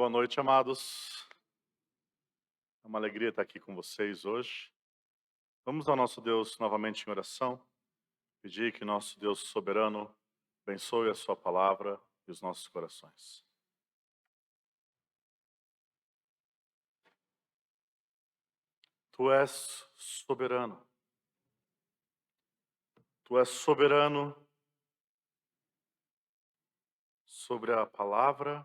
Boa noite, amados. É uma alegria estar aqui com vocês hoje. Vamos ao nosso Deus novamente em oração, pedir que nosso Deus soberano abençoe a sua palavra e os nossos corações. Tu és soberano. Tu és soberano sobre a palavra,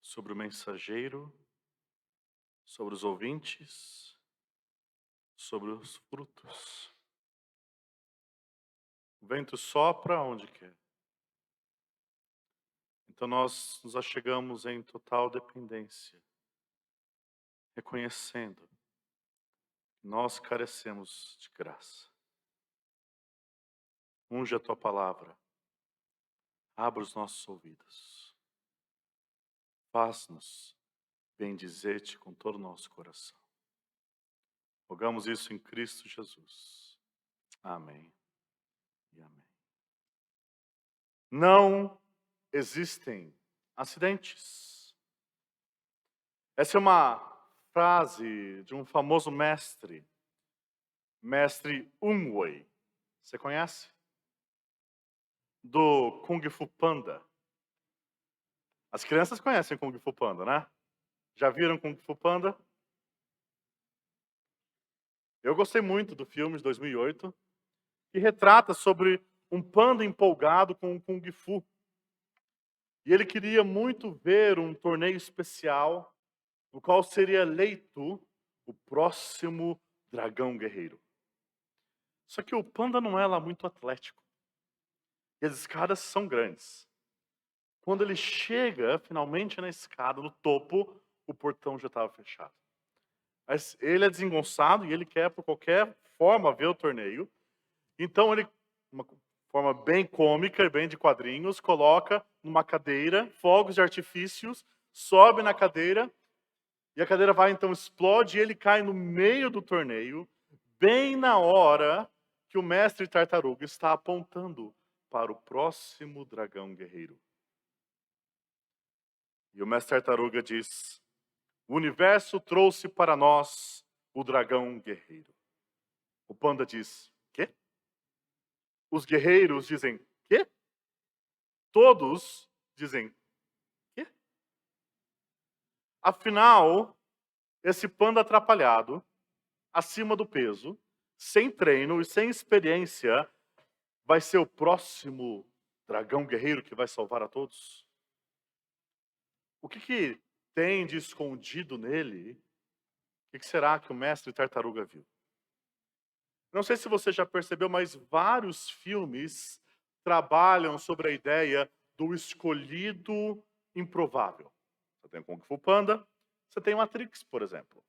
sobre o mensageiro, sobre os ouvintes, sobre os frutos. O vento sopra onde quer. Então nós nos achegamos em total dependência, reconhecendo que nós carecemos de graça. Unge a tua palavra, abra os nossos ouvidos, faz-nos bendizer-te com todo o nosso coração. Rogamos isso em Cristo Jesus. Amém e amém. Não existem acidentes. Essa é uma frase de um famoso mestre Ung Wei. Você conhece? Do Kung Fu Panda. As crianças conhecem Kung Fu Panda, né? Já viram Kung Fu Panda? Eu gostei muito do filme de 2008, que retrata sobre um panda empolgado com o Kung Fu. E ele queria muito ver um torneio especial, no qual seria eleito o próximo dragão guerreiro. Só que o panda não é lá muito atlético. E as escadas são grandes. Quando ele chega finalmente na escada, no topo, o portão já estava fechado. Mas ele é desengonçado e ele quer, por qualquer forma, ver o torneio. Então ele, uma forma bem cômica e bem de quadrinhos, coloca numa cadeira fogos de artifícios, sobe na cadeira, e a cadeira vai então explode e ele cai no meio do torneio, bem na hora que o mestre tartaruga está apontando para o próximo dragão guerreiro. E o mestre tartaruga diz: o universo trouxe para nós o dragão guerreiro. O panda diz: quê? Os guerreiros dizem: quê? Todos dizem: quê? Afinal, esse panda atrapalhado, acima do peso, sem treino e sem experiência, vai ser o próximo dragão guerreiro que vai salvar a todos? O que tem de escondido nele? O que será que o mestre tartaruga viu? Não sei se você já percebeu, mas vários filmes trabalham sobre a ideia do escolhido improvável. Você tem Kung Fu Panda, você tem Matrix, por exemplo,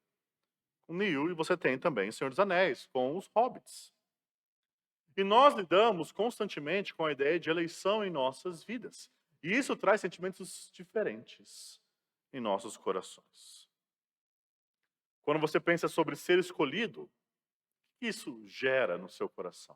com Neo, e você tem também Senhor dos Anéis, com os Hobbits. E nós lidamos constantemente com a ideia de eleição em nossas vidas. E isso traz sentimentos diferentes em nossos corações. Quando você pensa sobre ser escolhido, o que isso gera no seu coração?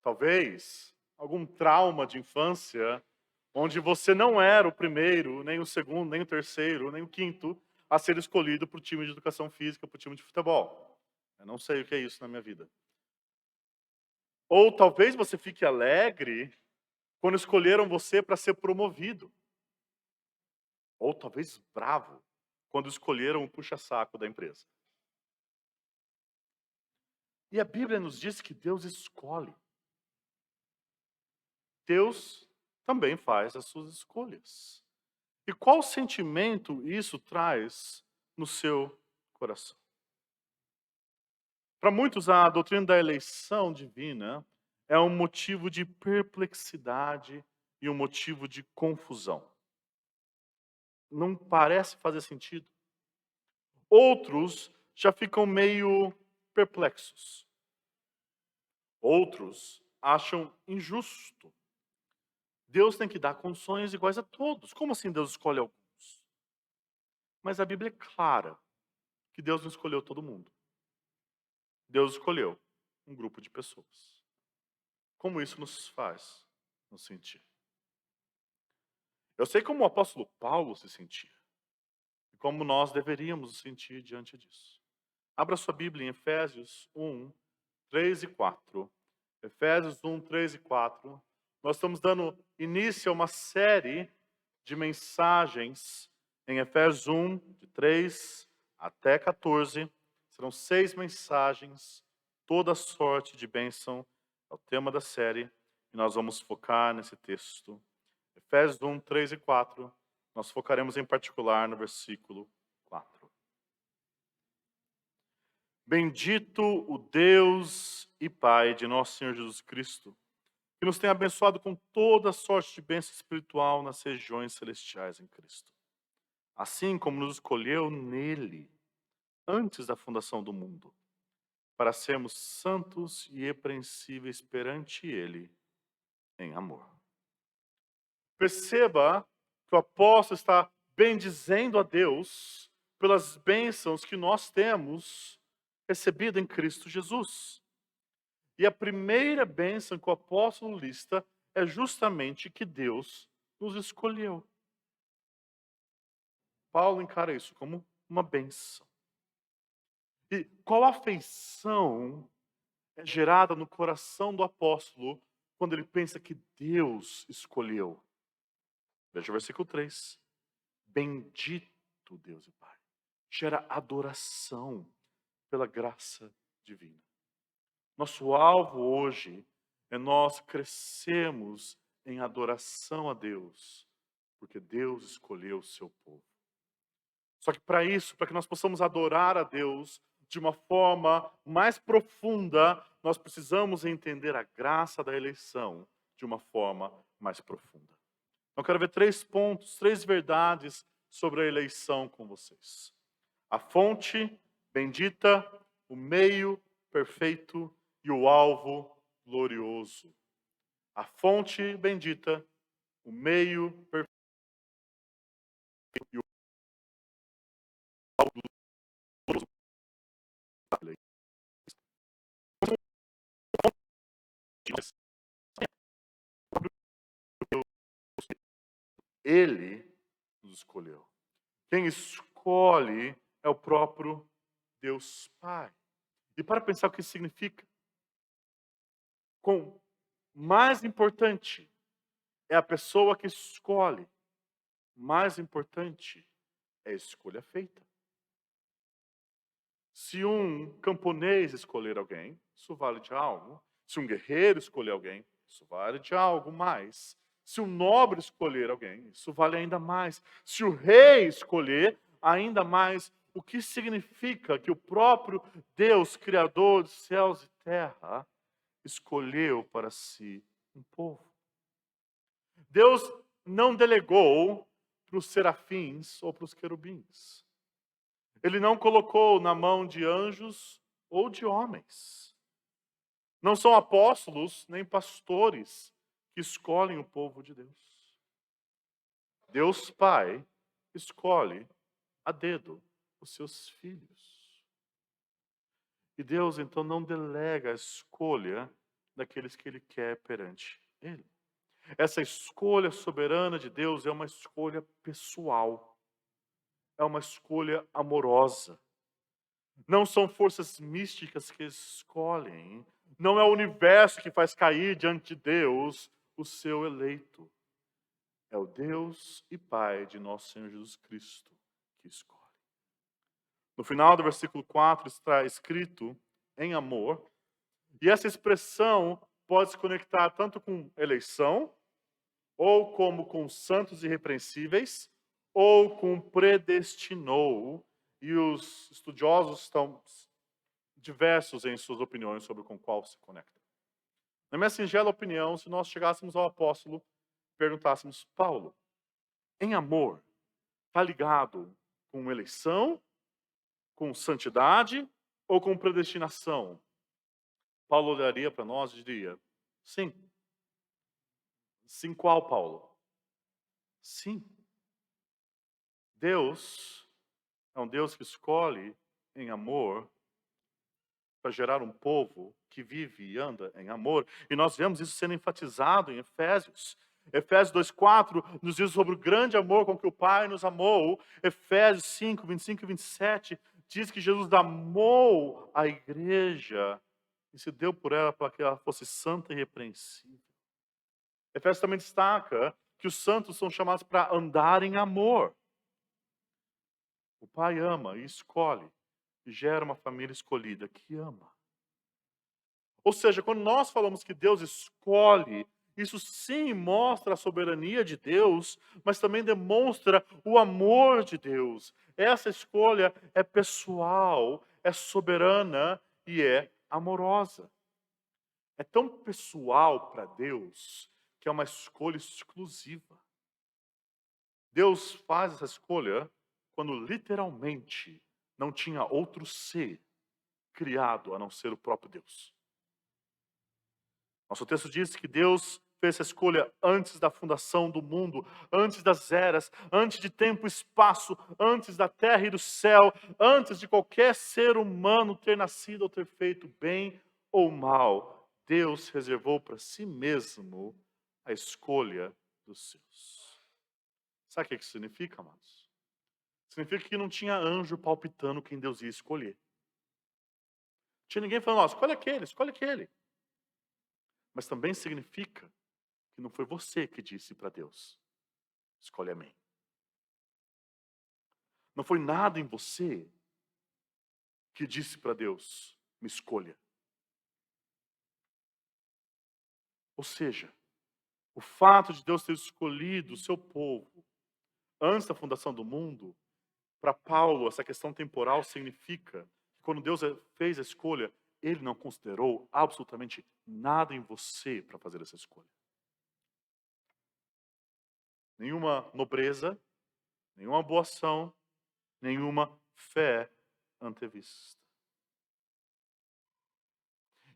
Talvez algum trauma de infância, onde você não era o primeiro, nem o segundo, nem o terceiro, nem o quinto a ser escolhido para o time de educação física, para o time de futebol. Eu não sei o que é isso na minha vida. Ou talvez você fique alegre quando escolheram você para ser promovido. Ou talvez bravo quando escolheram o puxa-saco da empresa. E a Bíblia nos diz que Deus escolhe. Deus também faz as suas escolhas. E qual sentimento isso traz no seu coração? Para muitos, a doutrina da eleição divina é um motivo de perplexidade e um motivo de confusão. Não parece fazer sentido. Outros já ficam meio perplexos. Outros acham injusto. Deus tem que dar condições iguais a todos. Como assim Deus escolhe alguns? Mas a Bíblia é clara que Deus não escolheu todo mundo. Deus escolheu um grupo de pessoas. Como isso nos faz nos sentir? Eu sei como o apóstolo Paulo se sentia e como nós deveríamos nos sentir diante disso. Abra sua Bíblia em Efésios 1, 3 e 4. Efésios 1, 3 e 4. Nós estamos dando início a uma série de mensagens em Efésios 1, de 3 até 14. Serão 6 mensagens, toda sorte de bênção é o tema da série. E nós vamos focar nesse texto. Efésios 1, 3 e 4. Nós focaremos em particular no versículo 4. Bendito o Deus e Pai de nosso Senhor Jesus Cristo, que nos tem abençoado com toda sorte de bênção espiritual nas regiões celestiais em Cristo. Assim como nos escolheu nele, antes da fundação do mundo, para sermos santos e irrepreensíveis perante ele, em amor. Perceba que o apóstolo está bendizendo a Deus pelas bênçãos que nós temos recebido em Cristo Jesus. E a primeira bênção que o apóstolo lista é justamente que Deus nos escolheu. Paulo encara isso como uma bênção. E qual afeição é gerada no coração do apóstolo quando ele pensa que Deus escolheu? Veja o versículo 3. Bendito Deus e Pai. Gera adoração pela graça divina. Nosso alvo hoje é nós crescermos em adoração a Deus, porque Deus escolheu o seu povo. Só que para isso, para que nós possamos adorar a Deus de uma forma mais profunda, nós precisamos entender a graça da eleição de uma forma mais profunda. Eu quero ver 3 pontos, 3 verdades sobre a eleição com vocês. A fonte bendita, o meio perfeito e o alvo glorioso. A fonte bendita, o meio perfeito e o alvo glorioso. Ele nos escolheu. Quem escolhe é o próprio Deus Pai. E para pensar o que isso significa. Mais importante é a pessoa que escolhe. Mais importante é a escolha feita. Se um camponês escolher alguém, isso vale de algo. Se um guerreiro escolher alguém, isso vale de algo mais. Se um nobre escolher alguém, isso vale ainda mais. Se o rei escolher, ainda mais. O que significa que o próprio Deus, Criador de céus e terra, escolheu para si um povo. Deus não delegou para os serafins ou para os querubins. Ele não colocou na mão de anjos ou de homens. Não são apóstolos nem pastores que escolhem o povo de Deus. Deus Pai escolhe a dedo os seus filhos. E Deus então não delega a escolha daqueles que Ele quer perante Ele. Essa escolha soberana de Deus é uma escolha pessoal. É uma escolha amorosa. Não são forças místicas que escolhem. Não é o universo que faz cair diante de Deus o seu eleito. É o Deus e Pai de nosso Senhor Jesus Cristo que escolhe. No final do versículo 4 está escrito em amor. E essa expressão pode se conectar tanto com eleição, ou como com santos irrepreensíveis, ou com predestinou. E os estudiosos estão diversos em suas opiniões sobre com qual se conecta. Na minha singela opinião, se nós chegássemos ao apóstolo e perguntássemos, Paulo, em amor, está ligado com eleição, com santidade ou com predestinação? Paulo olharia para nós e diria, sim. Sim, qual, Paulo? Sim. Deus é um Deus que escolhe em amor para gerar um povo que vive e anda em amor. E nós vemos isso sendo enfatizado em Efésios. Efésios 2:4 nos diz sobre o grande amor com que o Pai nos amou. Efésios 5:25 e 27 diz que Jesus amou a igreja e se deu por ela para que ela fosse santa e irrepreensível. Efésios também destaca que os santos são chamados para andar em amor. O Pai ama e escolhe, e gera uma família escolhida que ama. Ou seja, quando nós falamos que Deus escolhe, isso sim mostra a soberania de Deus, mas também demonstra o amor de Deus. Essa escolha é pessoal, é soberana e é amorosa. É tão pessoal para Deus que é uma escolha exclusiva. Deus faz essa escolha quando literalmente não tinha outro ser criado a não ser o próprio Deus. Nosso texto diz que Deus fez essa escolha antes da fundação do mundo, antes das eras, antes de tempo e espaço, antes da terra e do céu, antes de qualquer ser humano ter nascido ou ter feito bem ou mal. Deus reservou para si mesmo a escolha dos seus. Sabe o que isso significa, amados? Significa que não tinha anjo palpitando quem Deus ia escolher. Não tinha ninguém falando, ó, escolhe aquele, escolhe aquele. Mas também significa que não foi você que disse para Deus, escolhe a mim. Não foi nada em você que disse para Deus, me escolha. Ou seja, o fato de Deus ter escolhido o seu povo antes da fundação do mundo, para Paulo, essa questão temporal significa que quando Deus fez a escolha, ele não considerou absolutamente nada em você para fazer essa escolha. Nenhuma nobreza, nenhuma boa ação, nenhuma fé antevista.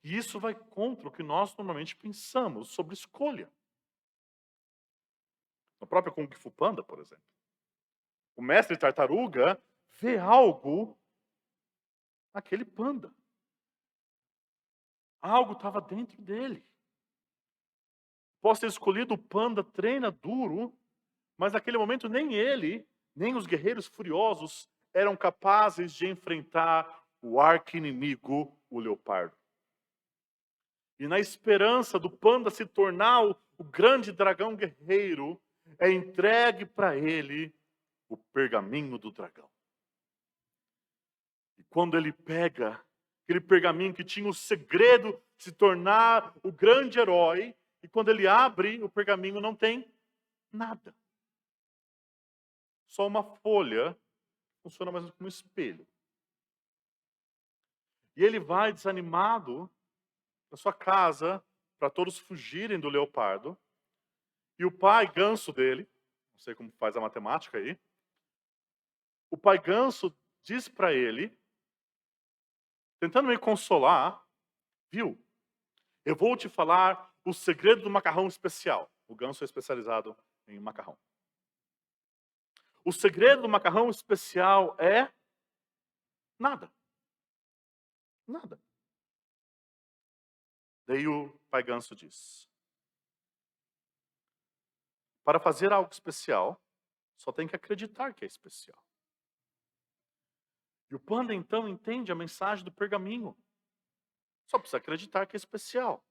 E isso vai contra o que nós normalmente pensamos sobre escolha. Na própria Kung Fu Panda, por exemplo. O mestre tartaruga vê algo naquele panda. Algo estava dentro dele. Pode ter escolhido o panda treina duro, mas naquele momento nem ele, nem os guerreiros furiosos eram capazes de enfrentar o arqui-inimigo, o leopardo. E na esperança do panda se tornar o grande dragão guerreiro, é entregue para ele o pergaminho do dragão. E quando ele pega aquele pergaminho que tinha o segredo de se tornar o grande herói, e quando ele abre, o pergaminho não tem nada. Só uma folha, funciona mais como um espelho. E ele vai desanimado para sua casa, para todos fugirem do leopardo. E o pai ganso dele, não sei como faz a matemática aí, o pai ganso diz para ele, tentando me consolar, viu? Eu vou te falar o segredo do macarrão especial. O ganso é especializado em macarrão. O segredo do macarrão especial é nada. Nada. Daí o pai ganso diz: para fazer algo especial, só tem que acreditar que é especial. E o panda então entende a mensagem do pergaminho. Só precisa acreditar que é especial.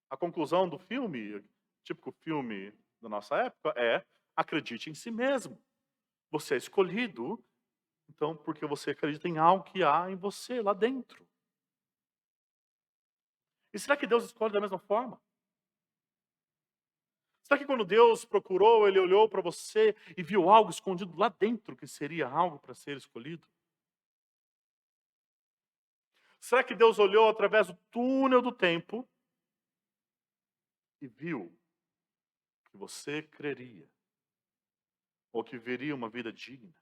A conclusão do filme, típico filme da nossa época, é: acredite em si mesmo. Você é escolhido, então, porque você acredita em algo que há em você lá dentro. E será que Deus escolhe da mesma forma? Será que quando Deus procurou, Ele olhou para você e viu algo escondido lá dentro que seria algo para ser escolhido? Será que Deus olhou através do túnel do tempo e viu que você creria ou que viria uma vida digna?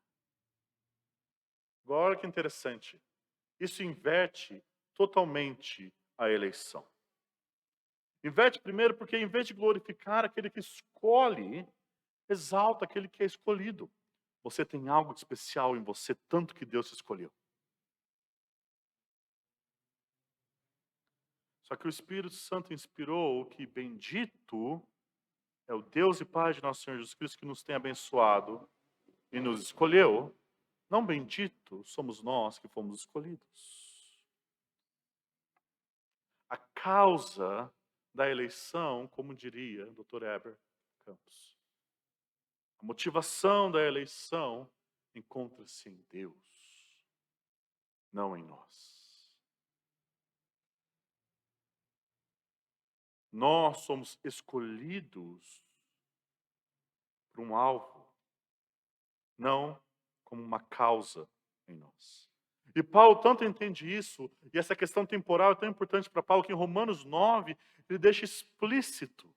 Agora que interessante, isso inverte totalmente a eleição. Inverte primeiro porque em vez de glorificar aquele que escolhe, exalta aquele que é escolhido. Você tem algo de especial em você, tanto que Deus te escolheu. Só que o Espírito Santo inspirou que bendito É o Deus e Pai de nosso Senhor Jesus Cristo que nos tem abençoado e nos escolheu. Não bendito somos nós que fomos escolhidos. A causa da eleição, como diria o Dr. Heber Campos, a motivação da eleição encontra-se em Deus, não em nós. Nós somos escolhidos por um alvo, não como uma causa em nós. E Paulo tanto entende isso, e essa questão temporal é tão importante para Paulo, que em Romanos 9, ele deixa explícito.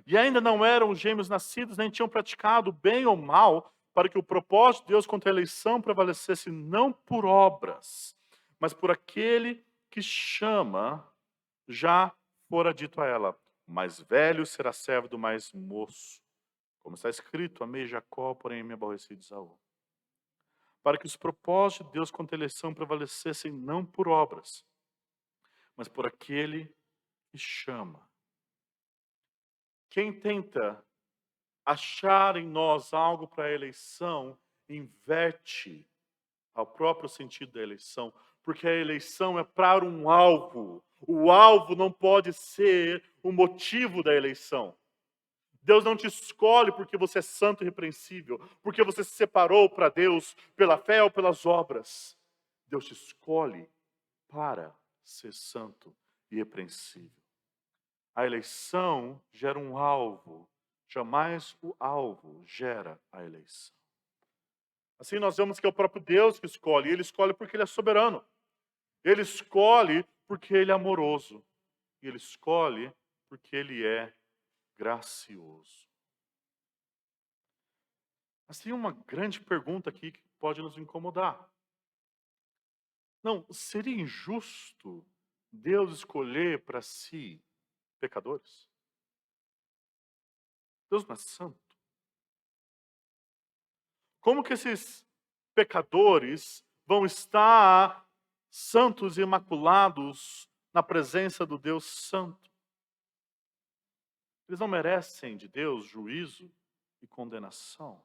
E ainda não eram gêmeos nascidos, nem tinham praticado bem ou mal, para que o propósito de Deus contra a eleição prevalecesse não por obras, mas por aquele que chama, já fora dito a ela: o mais velho será servo do mais moço. Como está escrito, amei Jacó, porém me aborreci de Esaú. Para que os propósitos de Deus contra a eleição prevalecessem não por obras, mas por aquele que chama. Quem tenta achar em nós algo para a eleição, inverte ao próprio sentido da eleição, porque a eleição é para um alvo. O alvo não pode ser o motivo da eleição. Deus não te escolhe porque você é santo e irrepreensível, porque você se separou para Deus pela fé ou pelas obras. Deus te escolhe para ser santo e irrepreensível. A eleição gera um alvo, jamais o alvo gera a eleição. Assim nós vemos que é o próprio Deus que escolhe, e Ele escolhe porque Ele é soberano. Ele escolhe porque Ele é amoroso. E Ele escolhe porque Ele é gracioso. Mas tem uma grande pergunta aqui que pode nos incomodar. Não, seria injusto Deus escolher para si pecadores? Deus não é santo. Como que esses pecadores vão estar santos e imaculados na presença do Deus santo? Eles não merecem de Deus juízo e condenação.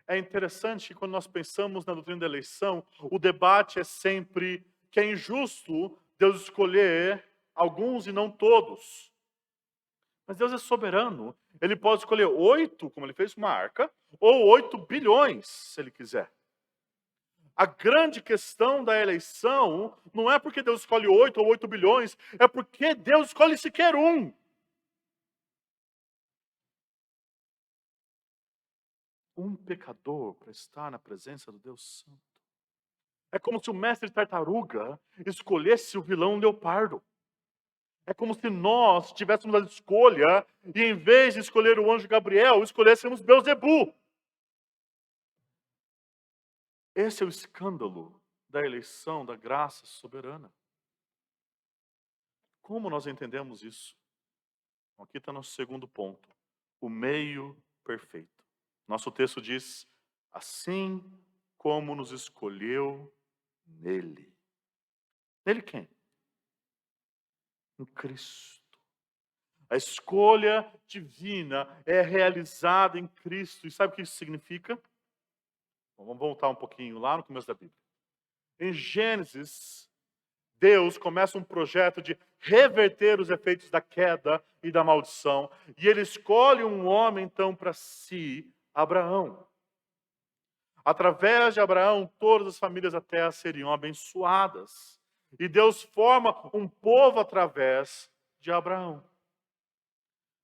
É interessante que quando nós pensamos na doutrina da eleição, o debate é sempre que é injusto Deus escolher alguns e não todos. Mas Deus é soberano. Ele pode escolher 8, como ele fez com uma arca, ou 8 bilhões, se ele quiser. A grande questão da eleição não é porque Deus escolhe 8 ou 8 bilhões, é porque Deus escolhe sequer um. Um pecador para estar na presença do Deus Santo. É como se o mestre tartaruga escolhesse o vilão leopardo. É como se nós tivéssemos a escolha e, em vez de escolher o anjo Gabriel, escolhêssemos Beelzebu. Esse é o escândalo da eleição da graça soberana. Como nós entendemos isso? Aqui está nosso segundo ponto. O meio perfeito. Nosso texto diz: assim como nos escolheu nele. Nele quem? Em Cristo. A escolha divina é realizada em Cristo. E sabe o que isso significa? Bom, vamos voltar um pouquinho lá no começo da Bíblia. Em Gênesis, Deus começa um projeto de reverter os efeitos da queda e da maldição. E Ele escolhe um homem, então, para si, Abraão. Através de Abraão, todas as famílias da terra seriam abençoadas. E Deus forma um povo através de Abraão.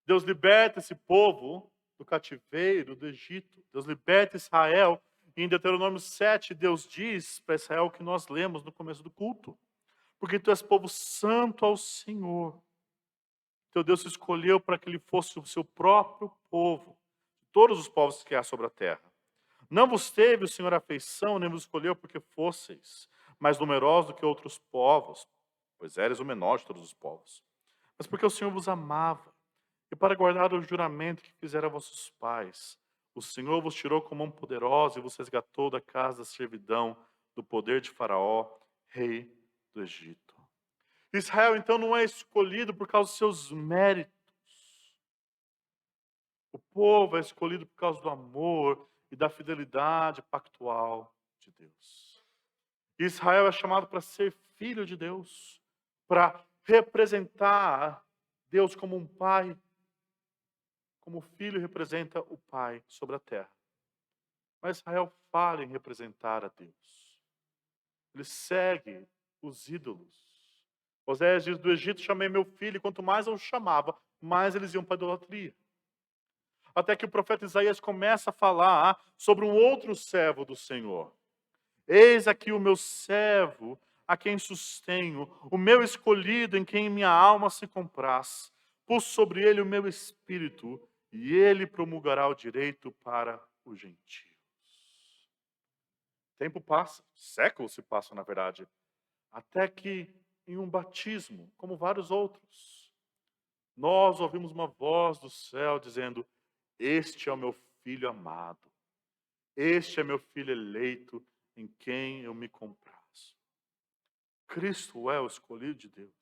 Deus liberta esse povo do cativeiro do Egito. Deus liberta Israel. E em Deuteronômio 7, Deus diz para Israel o que nós lemos no começo do culto. Porque tu és povo santo ao Senhor. Teu Deus se escolheu para que ele fosse o seu próprio povo. Todos os povos que há sobre a terra. Não vos teve o Senhor afeição, nem vos escolheu porque fosseis mais numerosos do que outros povos, pois eres o menor de todos os povos. Mas porque o Senhor vos amava, e para guardar o juramento que fizera a vossos pais, o Senhor vos tirou com mão poderosa e vos resgatou da casa da servidão, do poder de Faraó, rei do Egito. Israel, então, não é escolhido por causa dos seus méritos. O povo é escolhido por causa do amor e da fidelidade pactual de Deus. Israel é chamado para ser filho de Deus, para representar Deus como um pai, como o filho representa o pai sobre a terra. Mas Israel falha em representar a Deus. Ele segue os ídolos. Oséias diz: do Egito chamei meu filho, e quanto mais eu o chamava, mais eles iam para a idolatria. Até que o profeta Isaías começa a falar sobre um outro servo do Senhor. Eis aqui o meu servo, a quem sustenho, o meu escolhido, em quem minha alma se compraz. Pus sobre ele o meu espírito, e ele promulgará o direito para os gentios. Tempo passa, séculos se passam, na verdade, até que em um batismo, como vários outros, nós ouvimos uma voz do céu dizendo: este é o meu filho amado, este é meu filho eleito, em quem eu me comprazo. Cristo é o escolhido de Deus.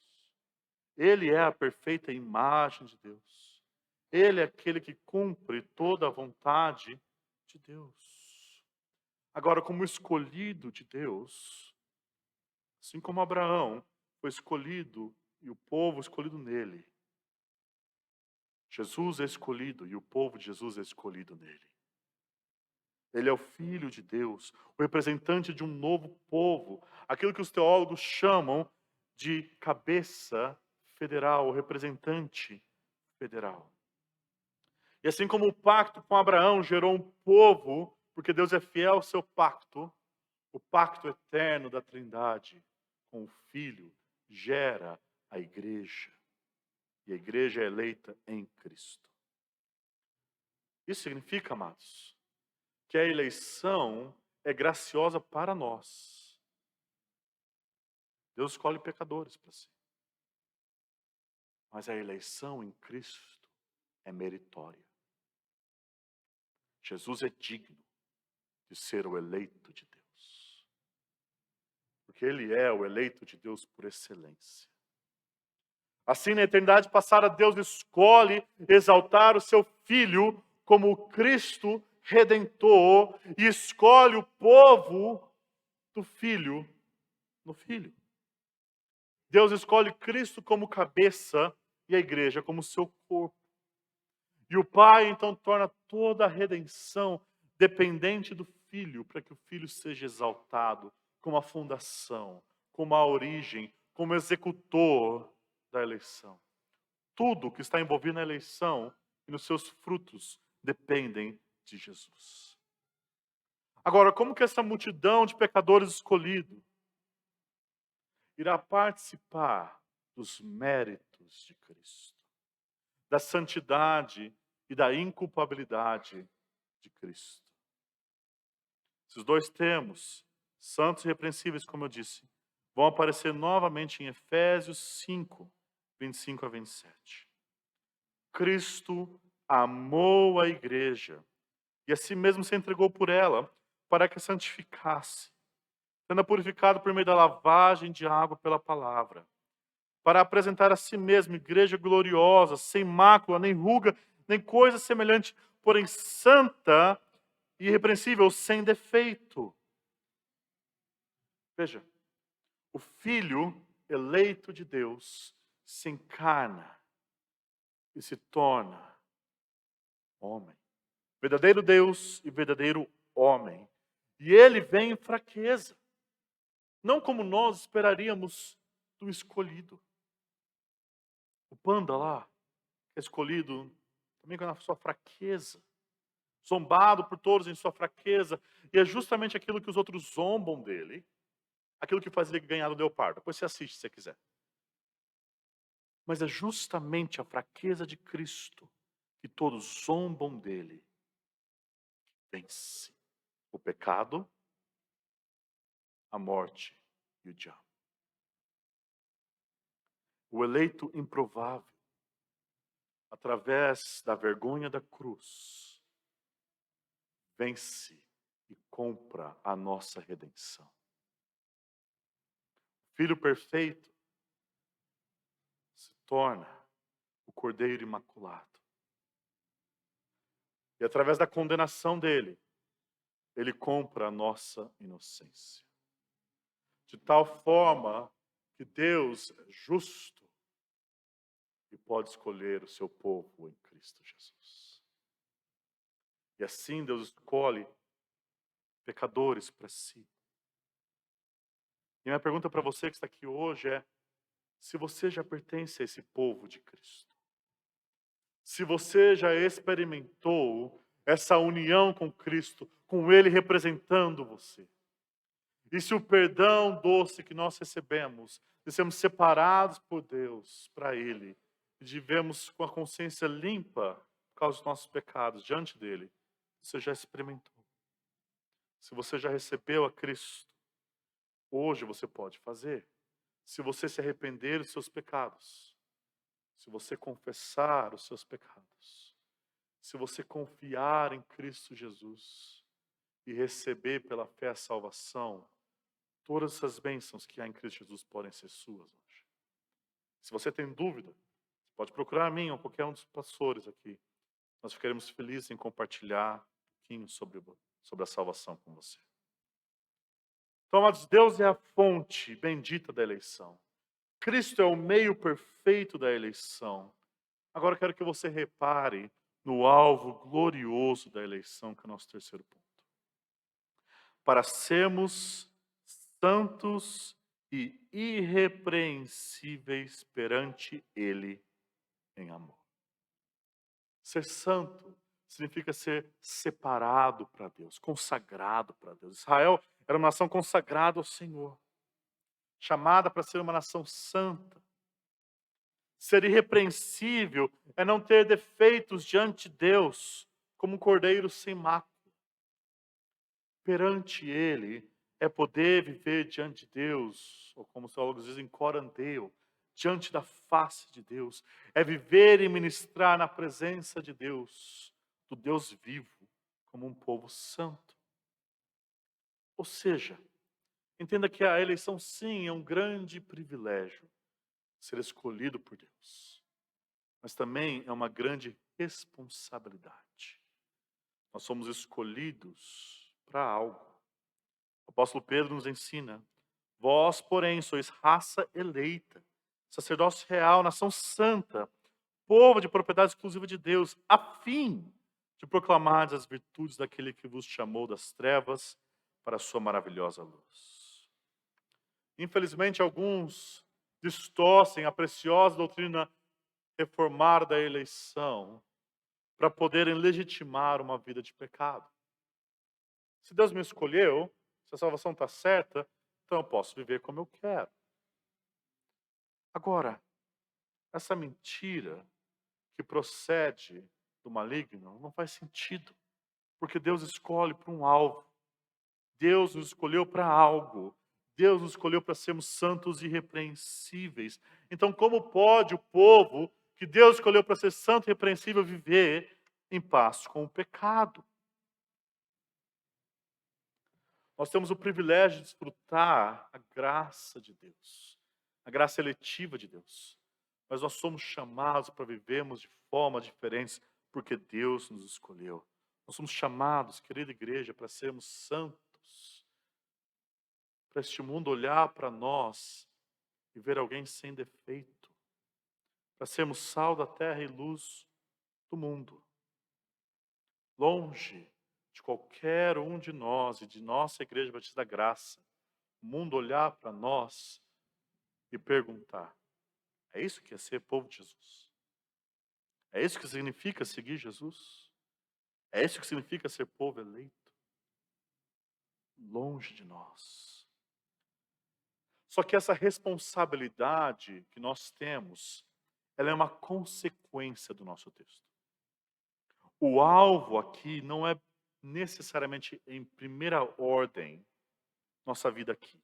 Ele é a perfeita imagem de Deus. Ele é aquele que cumpre toda a vontade de Deus. Agora, como escolhido de Deus, assim como Abraão foi escolhido e o povo escolhido nele, Jesus é escolhido e o povo de Jesus é escolhido nele. Ele é o Filho de Deus, o representante de um novo povo, aquilo que os teólogos chamam de cabeça federal, o representante federal. E assim como o pacto com Abraão gerou um povo, porque Deus é fiel ao seu pacto, o pacto eterno da Trindade com o Filho gera a igreja. E a igreja é eleita em Cristo. Isso significa, amados, que a eleição é graciosa para nós. Deus escolhe pecadores para si. Mas a eleição em Cristo é meritória. Jesus é digno de ser o eleito de Deus. Porque Ele é o eleito de Deus por excelência. Assim, na eternidade passada, Deus escolhe exaltar o seu Filho como o Cristo Redentor e escolhe o povo do Filho no Filho. Deus escolhe Cristo como cabeça e a igreja como seu corpo. E o Pai, então, torna toda a redenção dependente do Filho, para que o Filho seja exaltado como a fundação, como a origem, como executor da eleição. Tudo que está envolvido na eleição e nos seus frutos dependem de Jesus. Agora, como que essa multidão de pecadores escolhidos irá participar dos méritos de Cristo, da santidade e da inculpabilidade de Cristo? Esses dois termos, santos e repreensíveis, como eu disse, vão aparecer novamente em Efésios 5, 25 a 27. Cristo amou a igreja e a si mesmo se entregou por ela para que a santificasse, sendo purificado por meio da lavagem de água pela palavra, para apresentar a si mesmo igreja gloriosa, sem mácula, nem ruga, nem coisa semelhante, porém santa e irrepreensível, sem defeito. Veja, o Filho eleito de Deus se encarna e se torna homem. Verdadeiro Deus e verdadeiro homem. E ele vem em fraqueza. Não como nós esperaríamos do escolhido. O panda lá, é escolhido também com a sua fraqueza. Zombado por todos em sua fraqueza. E é justamente aquilo que os outros zombam dele. Aquilo que faz ele ganhar do leopardo. Depois você assiste se você quiser. Mas é justamente a fraqueza de Cristo que todos zombam dele. Vence o pecado, a morte e o diabo. O eleito improvável, através da vergonha da cruz, vence e compra a nossa redenção. O Filho perfeito se torna o Cordeiro imaculado. E através da condenação dele, ele compra a nossa inocência. De tal forma que Deus é justo e pode escolher o seu povo em Cristo Jesus. E assim Deus escolhe pecadores para si. E minha pergunta para você que está aqui hoje é: se você já pertence a esse povo de Cristo? Se você já experimentou essa união com Cristo, com Ele representando você? E se o perdão doce que nós recebemos, de sermos separados por Deus para Ele, e de vivemos com a consciência limpa por causa dos nossos pecados diante dEle, você já experimentou? Se você já recebeu a Cristo, hoje você pode fazer. Se você se arrepender dos seus pecados, se você confessar os seus pecados, se você confiar em Cristo Jesus e receber pela fé a salvação, todas essas bênçãos que há em Cristo Jesus podem ser suas hoje. Se você tem dúvida, você pode procurar a mim ou qualquer um dos pastores aqui. Nós ficaremos felizes em compartilhar um pouquinho sobre a salvação com você. Então, amados, Deus é a fonte bendita da eleição. Cristo é o meio perfeito da eleição. Agora eu quero que você repare no alvo glorioso da eleição, que é o nosso terceiro ponto. Para sermos santos e irrepreensíveis perante Ele em amor. Ser santo significa ser separado para Deus, consagrado para Deus. Israel era uma nação consagrada ao Senhor, chamada para ser uma nação santa. Ser irrepreensível é não ter defeitos diante de Deus, como um cordeiro sem mácula. Perante Ele é poder viver diante de Deus, ou como os teólogos dizem, corandeu, diante da face de Deus. É viver e ministrar na presença de Deus, do Deus vivo, como um povo santo. Ou seja, entenda que a eleição sim é um grande privilégio, ser escolhido por Deus. Mas também é uma grande responsabilidade. Nós somos escolhidos para algo. O apóstolo Pedro nos ensina: vós, porém, sois raça eleita, sacerdócio real, nação santa, povo de propriedade exclusiva de Deus, a fim de proclamar as virtudes daquele que vos chamou das trevas para a sua maravilhosa luz. Infelizmente, alguns distorcem a preciosa doutrina reformada da eleição para poderem legitimar uma vida de pecado. Se Deus me escolheu, se a salvação está certa, então eu posso viver como eu quero. Agora, essa mentira que procede do maligno não faz sentido, porque Deus escolhe para um alvo. Deus nos escolheu para algo. Deus nos escolheu para sermos santos e irrepreensíveis. Então, como pode o povo que Deus escolheu para ser santo e irrepreensível viver em paz com o pecado? Nós temos o privilégio de desfrutar a graça de Deus, a graça eletiva de Deus. Mas nós somos chamados para vivermos de forma diferente, porque Deus nos escolheu. Nós somos chamados, querida igreja, para sermos santos. Para este mundo olhar para nós e ver alguém sem defeito. Para sermos sal da terra e luz do mundo. Longe de qualquer um de nós e de nossa Igreja Batista da Graça, o mundo olhar para nós e perguntar: é isso que é ser povo de Jesus? É isso que significa seguir Jesus? É isso que significa ser povo eleito? Longe de nós. Só que essa responsabilidade que nós temos, ela é uma consequência do nosso texto. O alvo aqui não é necessariamente em primeira ordem nossa vida aqui.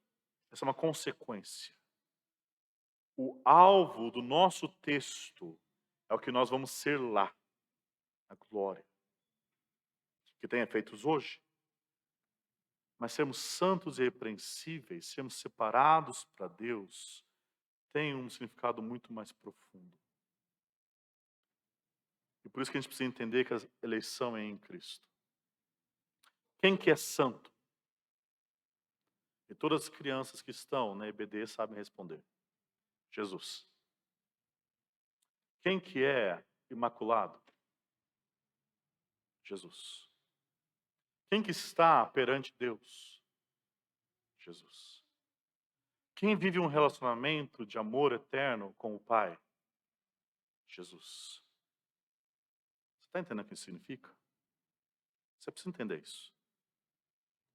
Essa é uma consequência. O alvo do nosso texto é o que nós vamos ser lá, na glória. Que tem efeitos hoje. Mas sermos santos e irrepreensíveis, sermos separados para Deus, tem um significado muito mais profundo. E por isso que a gente precisa entender que a eleição é em Cristo. Quem que é santo? E todas as crianças que estão na EBD sabem responder. Jesus. Quem que é imaculado? Jesus. Quem que está perante Deus? Jesus. Quem vive um relacionamento de amor eterno com o Pai? Jesus. Você está entendendo o que isso significa? Você precisa entender isso.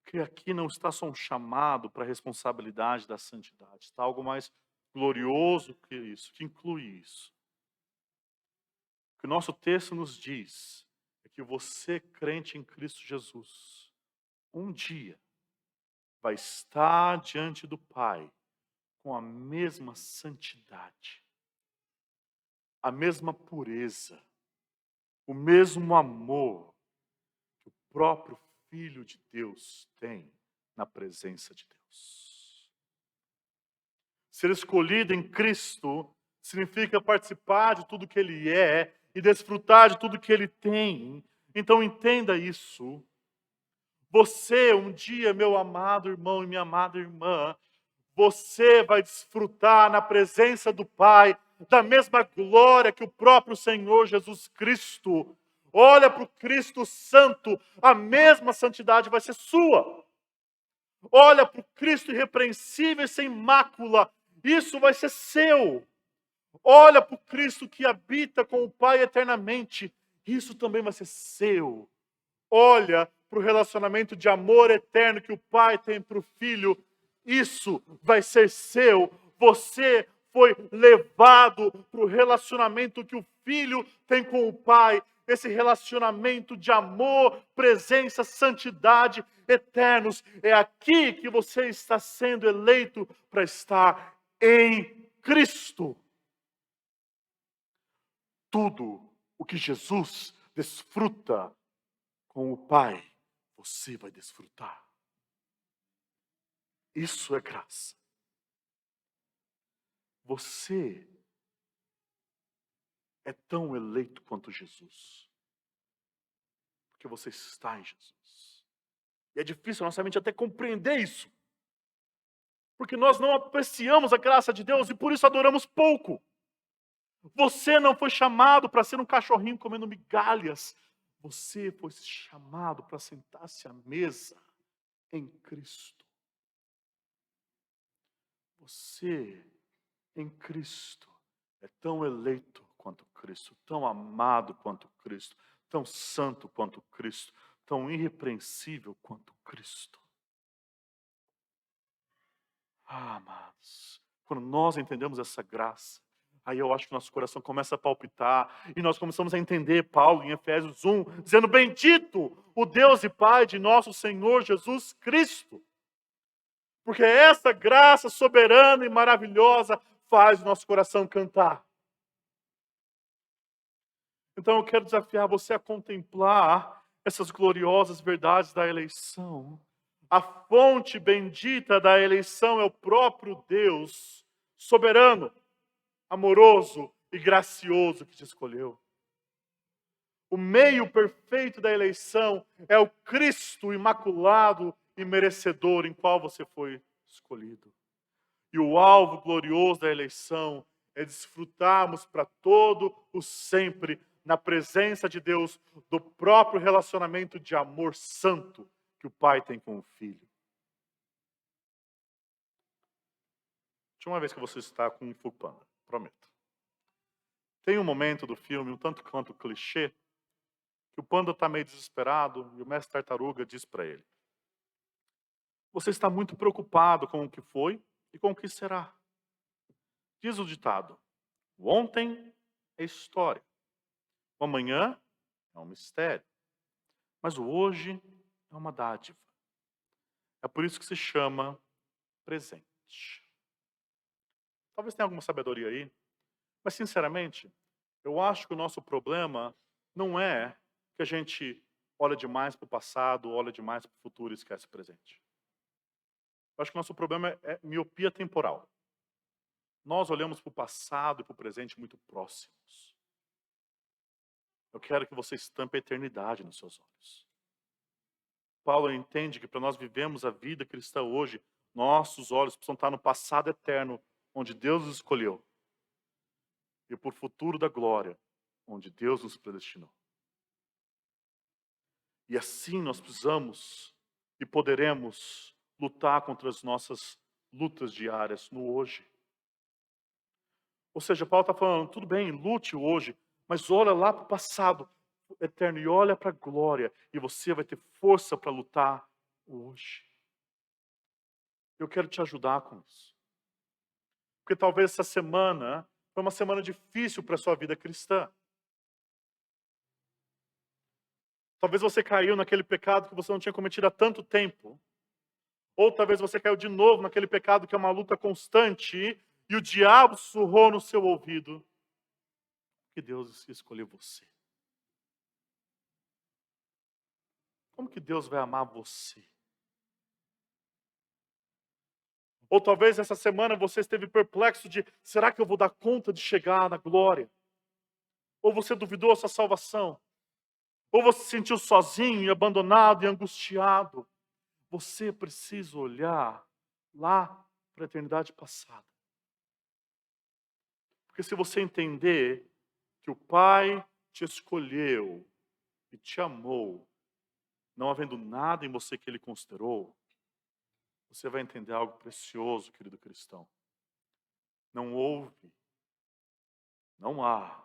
Que aqui não está só um chamado para a responsabilidade da santidade. Está algo mais glorioso que isso, que inclui isso. O que o nosso texto nos diz é que você, crente em Cristo Jesus, um dia vai estar diante do Pai com a mesma santidade, a mesma pureza, o mesmo amor que o próprio Filho de Deus tem na presença de Deus. Ser escolhido em Cristo significa participar de tudo que Ele é e desfrutar de tudo que Ele tem. Então entenda isso. Você, um dia, meu amado irmão e minha amada irmã, você vai desfrutar na presença do Pai da mesma glória que o próprio Senhor Jesus Cristo. Olha para o Cristo Santo, a mesma santidade vai ser sua. Olha para o Cristo irrepreensível e sem mácula, isso vai ser seu. Olha para o Cristo que habita com o Pai eternamente, isso também vai ser seu. Olha para o relacionamento de amor eterno que o Pai tem para o Filho, isso vai ser seu. Você foi levado para o relacionamento que o Filho tem com o Pai. Esse relacionamento de amor, presença, santidade eternos. É aqui que você está sendo eleito para estar em Cristo. Tudo o que Jesus desfruta com o Pai, você vai desfrutar. Isso é graça. Você é tão eleito quanto Jesus. Porque você está em Jesus. E é difícil nossa mente até compreender isso. Porque nós não apreciamos a graça de Deus e por isso adoramos pouco. Você não foi chamado para ser um cachorrinho comendo migalhas. Você foi chamado para sentar-se à mesa em Cristo. Você, em Cristo, é tão eleito quanto Cristo, tão amado quanto Cristo, tão santo quanto Cristo, tão irrepreensível quanto Cristo. Ah, amados, quando nós entendemos essa graça, aí eu acho que nosso coração começa a palpitar e nós começamos a entender Paulo em Efésios 1, dizendo: bendito o Deus e Pai de nosso Senhor Jesus Cristo. Porque essa graça soberana e maravilhosa faz o nosso coração cantar. Então eu quero desafiar você a contemplar essas gloriosas verdades da eleição. A fonte bendita da eleição é o próprio Deus, soberano, amoroso e gracioso que te escolheu. O meio perfeito da eleição é o Cristo imaculado e merecedor em qual você foi escolhido. E o alvo glorioso da eleição é desfrutarmos para todo o sempre na presença de Deus do próprio relacionamento de amor santo que o Pai tem com o Filho. Tinha uma vez que você está com um Panda, prometo. Tem um momento do filme, um tanto quanto clichê, que o Panda está meio desesperado e o mestre Tartaruga diz para ele: você está muito preocupado com o que foi e com o que será. Diz o ditado: o ontem é história, o amanhã é um mistério, mas o hoje é uma dádiva. É por isso que se chama presente. Talvez tenha alguma sabedoria aí, mas sinceramente, eu acho que o nosso problema não é que a gente olha demais para o passado, olha demais para o futuro e esquece o presente. Eu acho que o nosso problema é miopia temporal. Nós olhamos para o passado e para o presente muito próximos. Eu quero que você estampe a eternidade nos seus olhos. Paulo entende que para nós vivemos a vida cristã hoje, nossos olhos precisam estar no passado eterno, onde Deus nos escolheu, e por futuro da glória, onde Deus nos predestinou. E assim nós precisamos e poderemos lutar contra as nossas lutas diárias no hoje. Ou seja, Paulo está falando, tudo bem, lute hoje, mas olha lá para o passado eterno e olha para a glória, e você vai ter força para lutar hoje. Eu quero te ajudar com isso. Porque talvez essa semana foi uma semana difícil para a sua vida cristã. Talvez você caiu naquele pecado que você não tinha cometido há tanto tempo. Ou talvez você caiu de novo naquele pecado que é uma luta constante e o diabo sussurrou no seu ouvido que Deus escolheu você. Como que Deus vai amar você? Ou talvez essa semana você esteve perplexo de, será que eu vou dar conta de chegar na glória? Ou você duvidou da sua salvação? Ou você se sentiu sozinho e abandonado e angustiado? Você precisa olhar lá para a eternidade passada. Porque se você entender que o Pai te escolheu e te amou, não havendo nada em você que Ele considerou, você vai entender algo precioso, querido cristão. Não houve, não há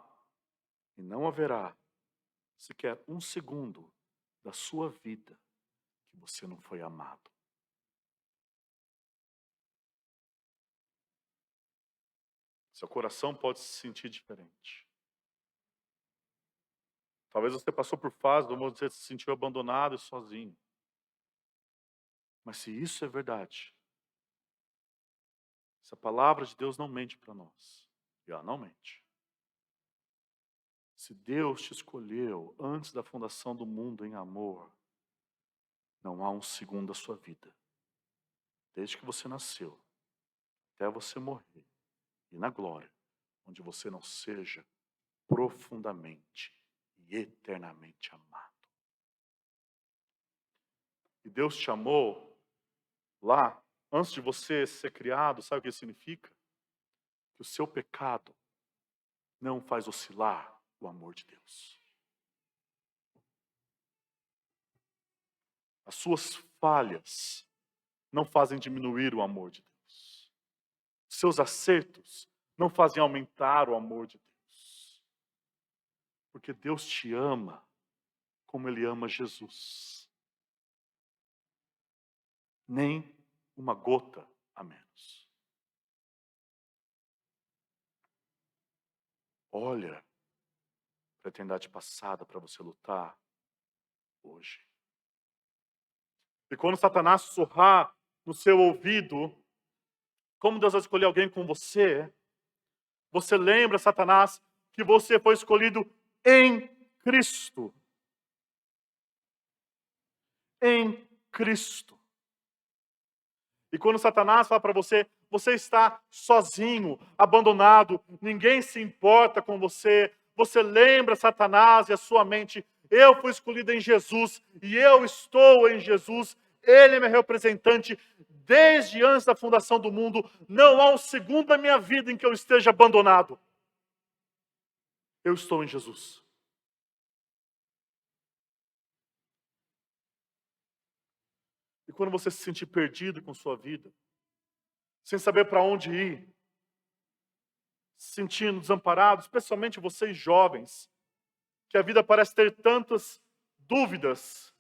e não haverá sequer um segundo da sua vida que você não foi amado. Seu coração pode se sentir diferente. Talvez você passou por fases onde você se sentiu abandonado e sozinho. Mas se isso é verdade, se a palavra de Deus não mente para nós, e ela não mente. Se Deus te escolheu antes da fundação do mundo em amor, não há um segundo da sua vida, desde que você nasceu, até você morrer, e na glória, onde você não seja profundamente e eternamente amado. E Deus te amou lá, antes de você ser criado, sabe o que isso significa? Que o seu pecado não faz oscilar o amor de Deus. As suas falhas não fazem diminuir o amor de Deus. Seus acertos não fazem aumentar o amor de Deus. Porque Deus te ama como Ele ama Jesus. Nem uma gota a menos. Olha para a eternidade passada para você lutar hoje. E quando Satanás sussurrar no seu ouvido, como Deus vai escolher alguém com você, você lembra, Satanás, que você foi escolhido em Cristo. Em Cristo. E quando Satanás fala para você, você está sozinho, abandonado, ninguém se importa com você. Você lembra, Satanás, e a sua mente, eu fui escolhido em Jesus, e eu estou em Jesus, Ele é meu representante, desde antes da fundação do mundo, não há um segundo da minha vida em que eu esteja abandonado. Eu estou em Jesus. E quando você se sentir perdido com sua vida, sem saber para onde ir, se sentindo desamparado, especialmente vocês jovens, que a vida parece ter tantas dúvidas,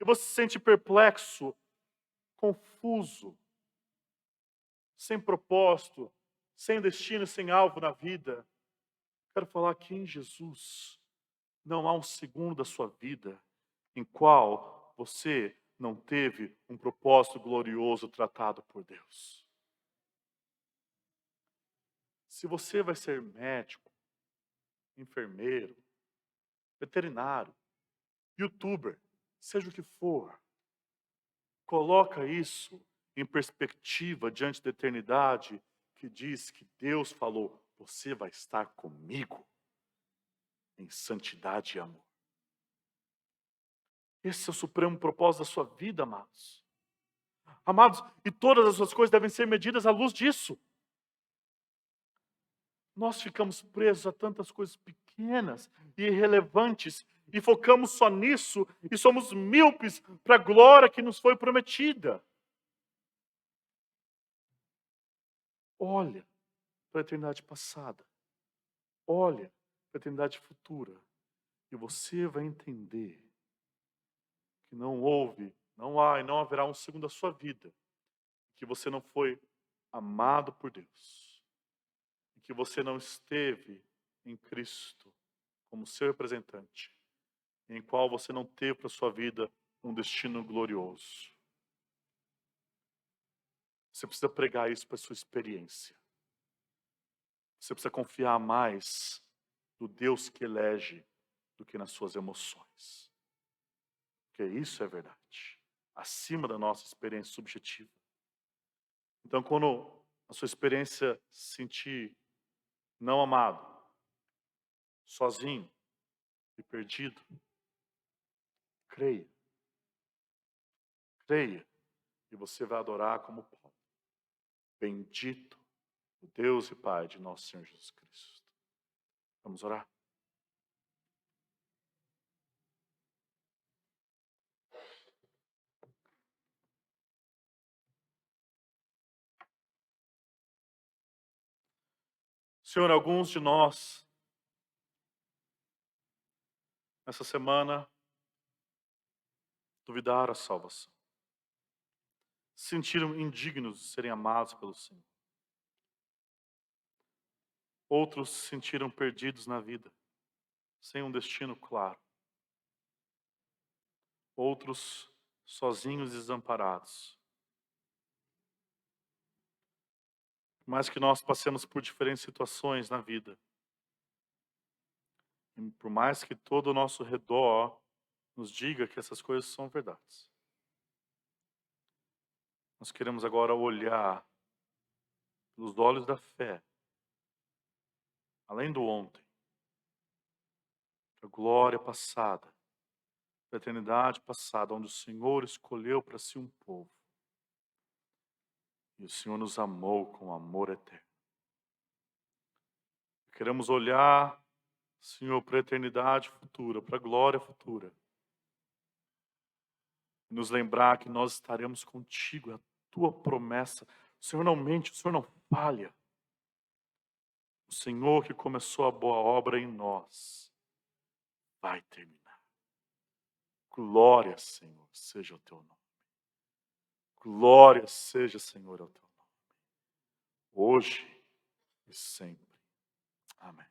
e você se sente perplexo, confuso, sem propósito, sem destino, sem alvo na vida. Quero falar que em Jesus não há um segundo da sua vida em qual você não teve um propósito glorioso tratado por Deus. Se você vai ser médico, enfermeiro, veterinário, youtuber, seja o que for, coloca isso em perspectiva diante da eternidade, que diz que Deus falou, você vai estar comigo. em santidade e amor. Esse é o supremo propósito da sua vida, amados. Amados, e todas as suas coisas devem ser medidas à luz disso. Nós ficamos presos a tantas coisas pequenas e irrelevantes e focamos só nisso e somos míopes para a glória que nos foi prometida. Olha para a eternidade passada. Olha para a eternidade futura. E você vai entender que não houve, não há e não haverá um segundo da sua vida que você não foi amado por Deus. E que você não esteve em Cristo como seu representante, em qual você não teve para sua vida um destino glorioso. Você precisa pregar isso para sua experiência. Você precisa confiar mais no Deus que elege do que nas suas emoções. Porque isso é verdade, acima da nossa experiência subjetiva. Então, quando a sua experiência se sentir não amado, sozinho e perdido, creia. Creia. E você vai adorar como Paulo. Bendito o Deus e Pai de nosso Senhor Jesus Cristo. Vamos orar? Senhor, alguns de nós, essa semana, duvidaram a salvação. Se sentiram indignos de serem amados pelo Senhor. Outros se sentiram perdidos na vida, sem um destino claro. Outros sozinhos e desamparados. Mas que nós passemos por diferentes situações na vida. E por mais que todo o nosso redor nos diga que essas coisas são verdades. Nós queremos agora olhar pelos olhos da fé, além do ontem, a glória passada, a eternidade passada, onde o Senhor escolheu para si um povo. E o Senhor nos amou com amor eterno. Queremos olhar, Senhor, para a eternidade futura, para a glória futura. E nos lembrar que nós estaremos contigo, é a tua promessa. O Senhor não mente, o Senhor não falha. O Senhor que começou a boa obra em nós, vai terminar. Glória, Senhor, seja o teu nome. Glória seja, Senhor, ao teu nome. Hoje e sempre. Amém.